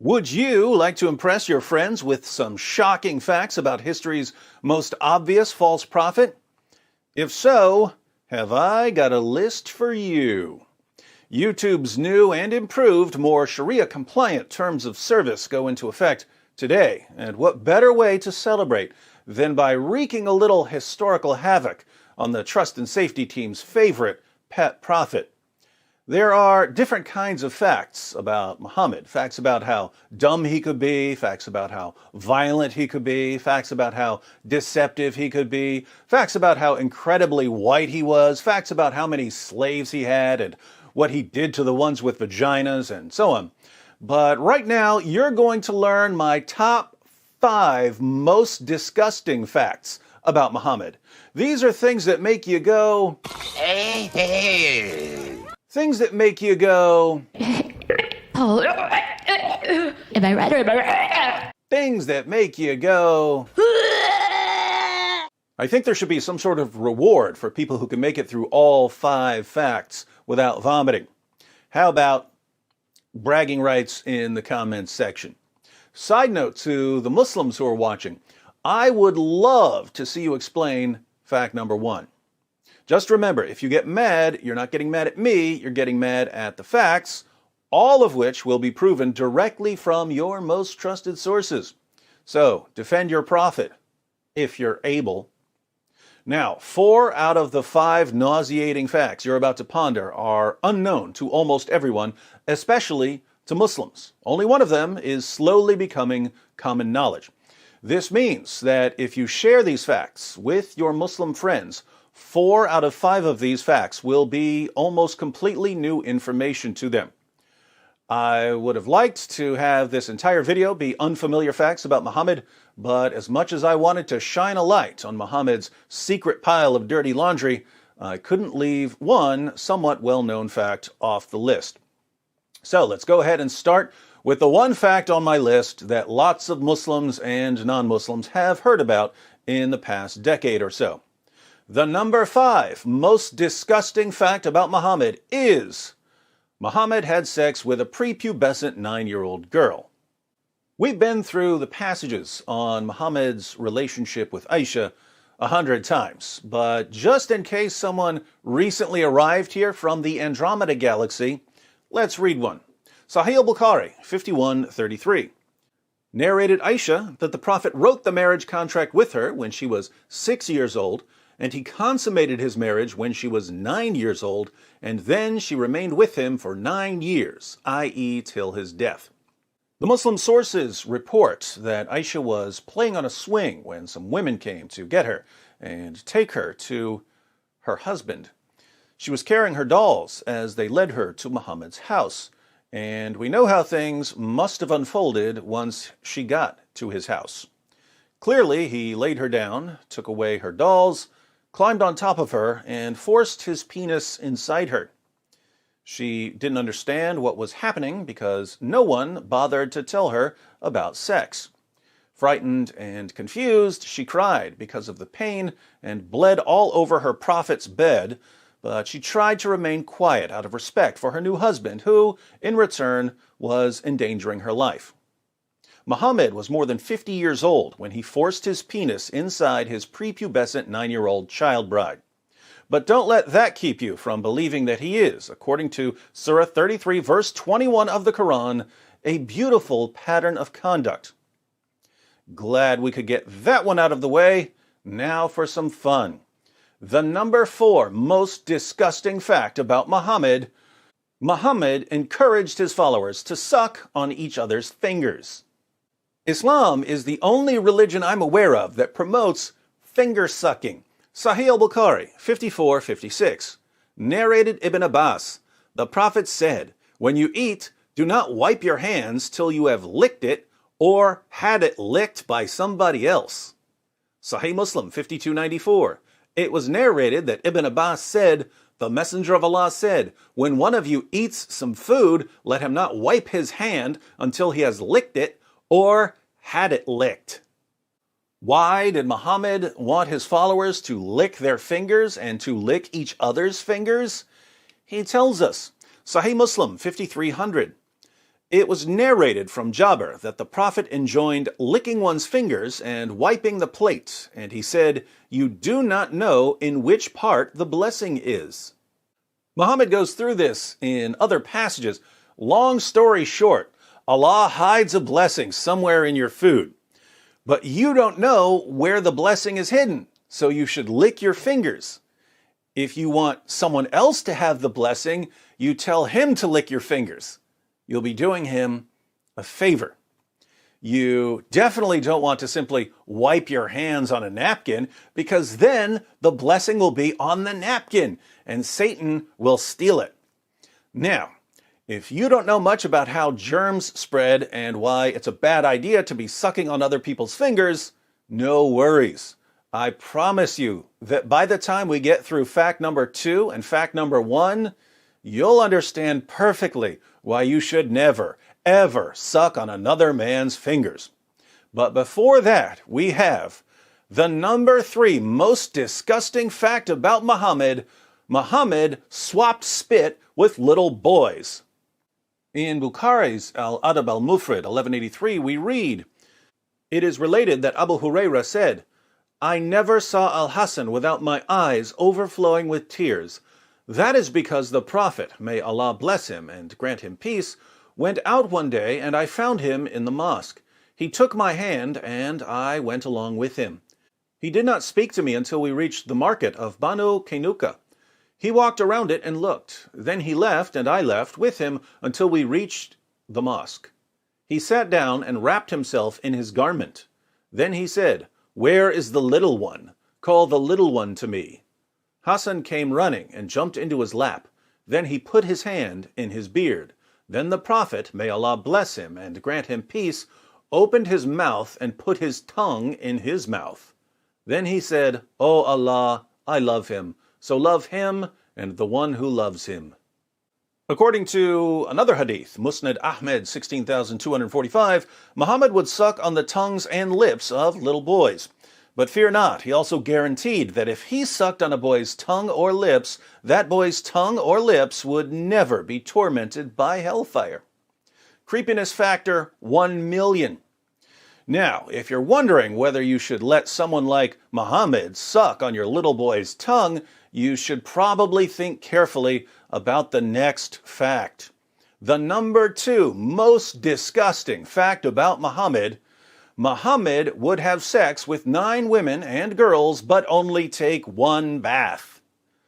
Would you like to impress your friends with some shocking facts about history's most obvious false prophet? If so, have I got a list for you. YouTube's new and improved, more Sharia-compliant terms of service go into effect today, and what better way to celebrate than by wreaking a little historical havoc on the trust and safety team's favorite pet prophet. There are different kinds of facts about Muhammad. Facts about how dumb he could be, facts about how violent he could be, facts about how deceptive he could be, facts about how incredibly white he was, facts about how many slaves he had and what he did to the ones with vaginas, and so on. But right now, you're going to learn my top 5 most disgusting facts about Muhammad. These are things that make you go... Things that make you go... Oh, am I right or am I right? Things that make you go... I think there should be some sort of reward for people who can make it through all 5 facts without vomiting. How about bragging rights in the comments section? Side note to the Muslims who are watching, I would love to see you explain fact number 1. Just remember, if you get mad, you're not getting mad at me, you're getting mad at the facts, all of which will be proven directly from your most trusted sources. So, defend your prophet, if you're able. Now, 4 out of the 5 nauseating facts you're about to ponder are unknown to almost everyone, especially to Muslims. Only one of them is slowly becoming common knowledge. This means that if you share these facts with your Muslim friends, 4 out of 5 of these facts will be almost completely new information to them. I would have liked to have this entire video be unfamiliar facts about Muhammad, but as much as I wanted to shine a light on Muhammad's secret pile of dirty laundry, I couldn't leave one somewhat well-known fact off the list. So let's go ahead and start with the one fact on my list that lots of Muslims and non-Muslims have heard about in the past decade or so. The number 5 most disgusting fact about Muhammad is Muhammad had sex with a prepubescent 9-year-old girl. We've been through the passages on Muhammad's relationship with Aisha 100 times, but just in case someone recently arrived here from the Andromeda Galaxy, let's read one. Sahih al-Bukhari, 5133. Narrated Aisha that the Prophet wrote the marriage contract with her when she was 6 years old, and he consummated his marriage when she was 9 years old, and then she remained with him for 9 years, i.e. till his death. The Muslim sources report that Aisha was playing on a swing when some women came to get her and take her to her husband. She was carrying her dolls as they led her to Muhammad's house, and we know how things must have unfolded once she got to his house. Clearly, he laid her down, took away her dolls, climbed on top of her, and forced his penis inside her. She didn't understand what was happening because no one bothered to tell her about sex. Frightened and confused, she cried because of the pain and bled all over her prophet's bed, but she tried to remain quiet out of respect for her new husband, who, in return, was endangering her life. Muhammad was more than 50 years old when he forced his penis inside his prepubescent 9-year-old child bride. But don't let that keep you from believing that he is, according to Surah 33, verse 21 of the Quran, a beautiful pattern of conduct. Glad we could get that one out of the way. Now for some fun. The number 4 most disgusting fact about Muhammad: Muhammad encouraged his followers to suck on each other's fingers. Islam is the only religion I'm aware of that promotes finger sucking. Sahih al-Bukhari, 5456. Narrated Ibn Abbas, the Prophet said, "When you eat, do not wipe your hands till you have licked it or had it licked by somebody else." Sahih Muslim, 5294. It was narrated that Ibn Abbas said, "The Messenger of Allah said, when one of you eats some food, let him not wipe his hand until he has licked it or had it licked." Why did Muhammad want his followers to lick their fingers and to lick each other's fingers? He tells us, Sahih Muslim 5300, It was narrated from Jabir that the Prophet enjoined licking one's fingers and wiping the plate, and he said, "You do not know in which part the blessing is." Muhammad goes through this in other passages. Long story short, Allah hides a blessing somewhere in your food, but you don't know where the blessing is hidden, so you should lick your fingers. If you want someone else to have the blessing, you tell him to lick your fingers. You'll be doing him a favor. You definitely don't want to simply wipe your hands on a napkin, because then the blessing will be on the napkin and Satan will steal it. Now, if you don't know much about how germs spread and why it's a bad idea to be sucking on other people's fingers, no worries. I promise you that by the time we get through fact number 2 and fact number 1, you'll understand perfectly why you should never, ever suck on another man's fingers. But before that, we have the number 3 most disgusting fact about Muhammad. Muhammad swapped spit with little boys. In Bukhari's Al-Adab al-Mufrad, 1183, we read, "It is related that Abu Huraira said, 'I never saw Al-Hasan without my eyes overflowing with tears. That is because the Prophet, may Allah bless him and grant him peace, went out one day and I found him in the mosque. He took my hand and I went along with him. He did not speak to me until we reached the market of Banu Kainuka. He walked around it and looked. Then he left and I left with him until we reached the mosque. He sat down and wrapped himself in his garment. Then he said, 'Where is the little one? Call the little one to me.' Hassan came running and jumped into his lap. Then he put his hand in his beard. Then the Prophet, may Allah bless him and grant him peace, opened his mouth and put his tongue in his mouth. Then he said, 'O Allah, I love him, so love him and the one who loves him.'" According to another hadith, Musnad Ahmed 16,245, Muhammad would suck on the tongues and lips of little boys. But fear not, he also guaranteed that if he sucked on a boy's tongue or lips, that boy's tongue or lips would never be tormented by hellfire. Creepiness factor 1,000,000. Now, if you're wondering whether you should let someone like Muhammad suck on your little boy's tongue, you should probably think carefully about the next fact. The number 2 most disgusting fact about Muhammad: Muhammad would have sex with 9 women and girls, but only take 1 bath.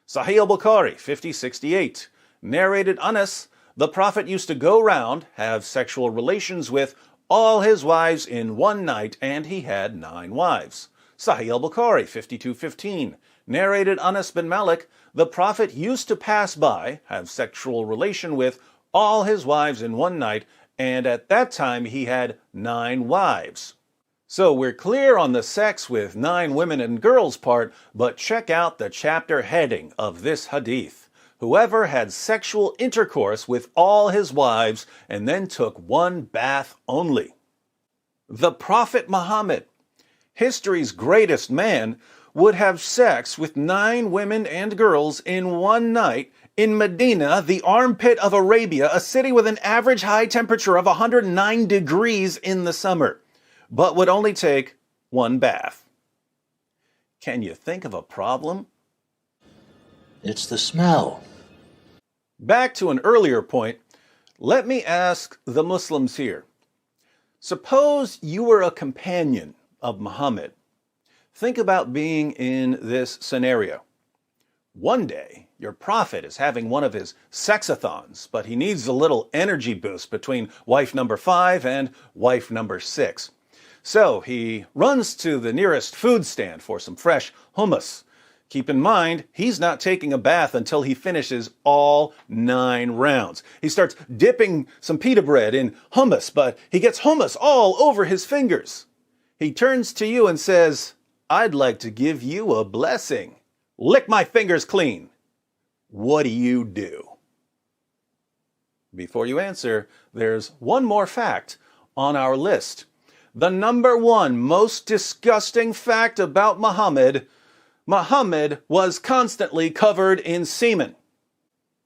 Sahih al-Bukhari, 5068. Narrated Anas, the Prophet used to go round, have sexual relations with all his wives in one night, and he had 9 wives. Sahih al-Bukhari, 5215. Narrated Anas bin Malik, the Prophet used to pass by, have sexual relation with all his wives in one night, and at that time he had 9 wives. So we're clear on the sex with 9 women and girls part, but check out the chapter heading of this hadith. Whoever had sexual intercourse with all his wives and then took 1 bath only. The Prophet Muhammad, history's greatest man, would have sex with 9 women and girls in one night in Medina, the armpit of Arabia, a city with an average high temperature of 109 degrees in the summer, but would only take 1 bath. Can you think of a problem? It's the smell. Back to an earlier point, let me ask the Muslims here. Suppose you were a companion of Muhammad. Think about being in this scenario. One day, your prophet is having one of his sexathons, but he needs a little energy boost between wife number 5 and wife number 6. So he runs to the nearest food stand for some fresh hummus. Keep in mind, he's not taking a bath until he finishes all 9 rounds. He starts dipping some pita bread in hummus, but he gets hummus all over his fingers. He turns to you and says, "I'd like to give you a blessing. Lick my fingers clean." What do? Before you answer, there's one more fact on our list. The number 1 most disgusting fact about Muhammad: Muhammad was constantly covered in semen.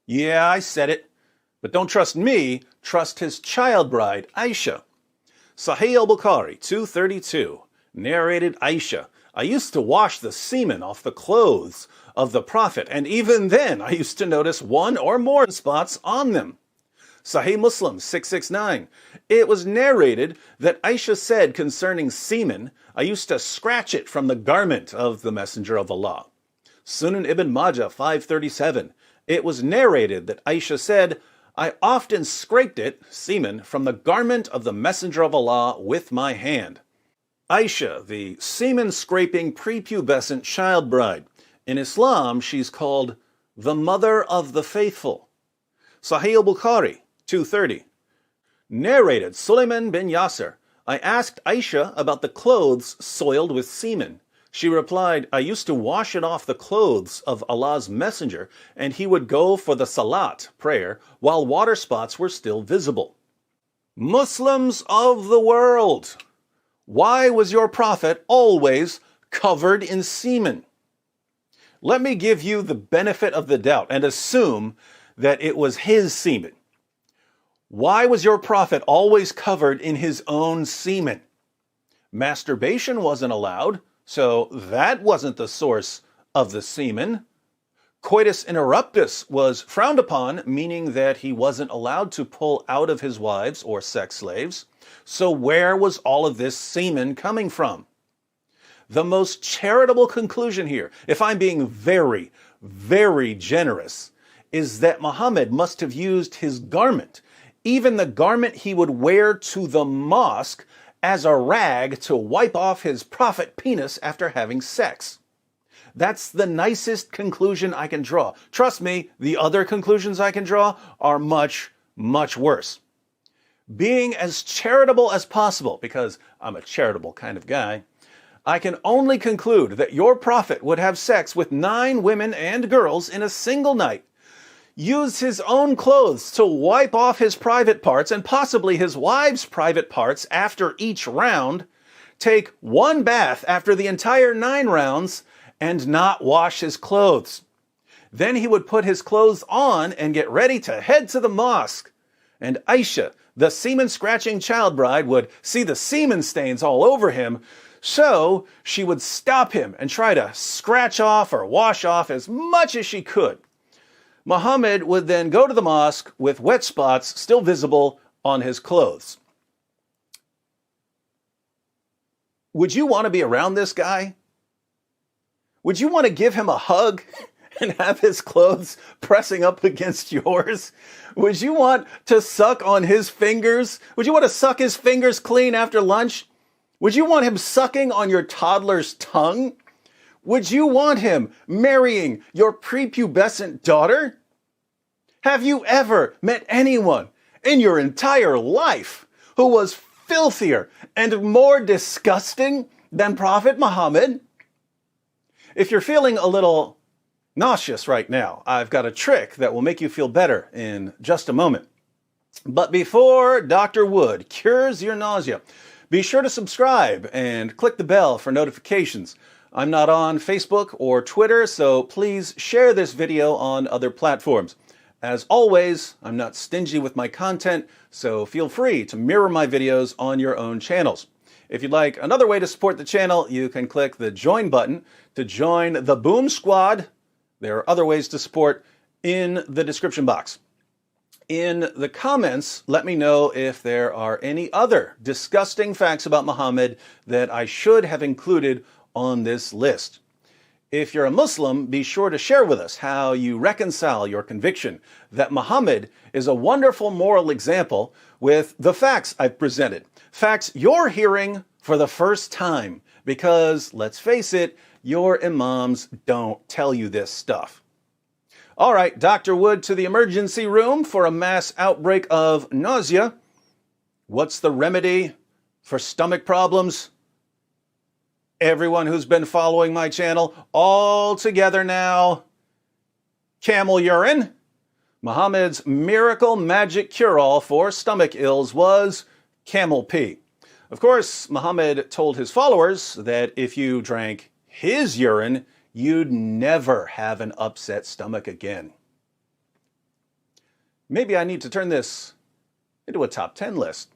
Yeah, I said it. But don't trust me, trust his child bride, Aisha. Sahih al-Bukhari 232, narrated Aisha, I used to wash the semen off the clothes of the Prophet, and even then I used to notice one or more spots on them. Sahih Muslim 669, it was narrated that Aisha said concerning semen, I used to scratch it from the garment of the Messenger of Allah. Sunan Ibn Majah 537, it was narrated that Aisha said, I often scraped it, semen, from the garment of the Messenger of Allah with my hand. Aisha, the semen-scraping prepubescent child bride. In Islam, she's called the mother of the faithful. Sahih al-Bukhari 230. Narrated Sulaiman bin Yasser, I asked Aisha about the clothes soiled with semen. She replied, I used to wash it off the clothes of Allah's messenger, and he would go for the salat, prayer, while water spots were still visible. Muslims of the world, why was your prophet always covered in semen? Let me give you the benefit of the doubt and assume that it was his semen. Why was your prophet always covered in his own semen? Masturbation wasn't allowed, so that wasn't the source of the semen. Coitus interruptus was frowned upon, meaning that he wasn't allowed to pull out of his wives or sex slaves. So where was all of this semen coming from? The most charitable conclusion here, if I'm being very, very generous, is that Muhammad must have used his garment, even the garment he would wear to the mosque, as a rag to wipe off his prophet penis after having sex. That's the nicest conclusion I can draw. Trust me, the other conclusions I can draw are much, much worse. Being as charitable as possible, because I'm a charitable kind of guy, I can only conclude that your prophet would have sex with 9 women and girls in a single night, use his own clothes to wipe off his private parts and possibly his wives' private parts after each round, take 1 bath after the entire 9 rounds, and not wash his clothes. Then he would put his clothes on and get ready to head to the mosque. And Aisha, the semen-scratching child bride, would see the semen stains all over him, so she would stop him and try to scratch off or wash off as much as she could. Muhammad would then go to the mosque with wet spots still visible on his clothes. Would you want to be around this guy? Would you want to give him a hug and have his clothes pressing up against yours? Would you want to suck on his fingers? Would you want to suck his fingers clean after lunch? Would you want him sucking on your toddler's tongue? Would you want him marrying your prepubescent daughter? Have you ever met anyone in your entire life who was filthier and more disgusting than Prophet Muhammad? If you're feeling a little nauseous right now, I've got a trick that will make you feel better in just a moment. But before Dr. Wood cures your nausea, be sure to subscribe and click the bell for notifications. I'm not on Facebook or Twitter, so please share this video on other platforms. As always, I'm not stingy with my content, so feel free to mirror my videos on your own channels. If you'd like another way to support the channel, you can click the join button to join the Boom Squad. There are other ways to support in the description box. In the comments, let me know if there are any other disgusting facts about Muhammad that I should have included on this list. If you're a Muslim, be sure to share with us how you reconcile your conviction that Muhammad is a wonderful moral example with the facts I've presented. Facts you're hearing for the first time, because, let's face it, your imams don't tell you this stuff. All right, Dr. Wood to the emergency room for a mass outbreak of nausea. What's the remedy for stomach problems? Everyone who's been following my channel, all together now. Camel urine. Muhammad's miracle magic cure-all for stomach ills was camel pee. Of course, Muhammad told his followers that if you drank his urine, you'd never have an upset stomach again. Maybe I need to turn this into a top 10 list.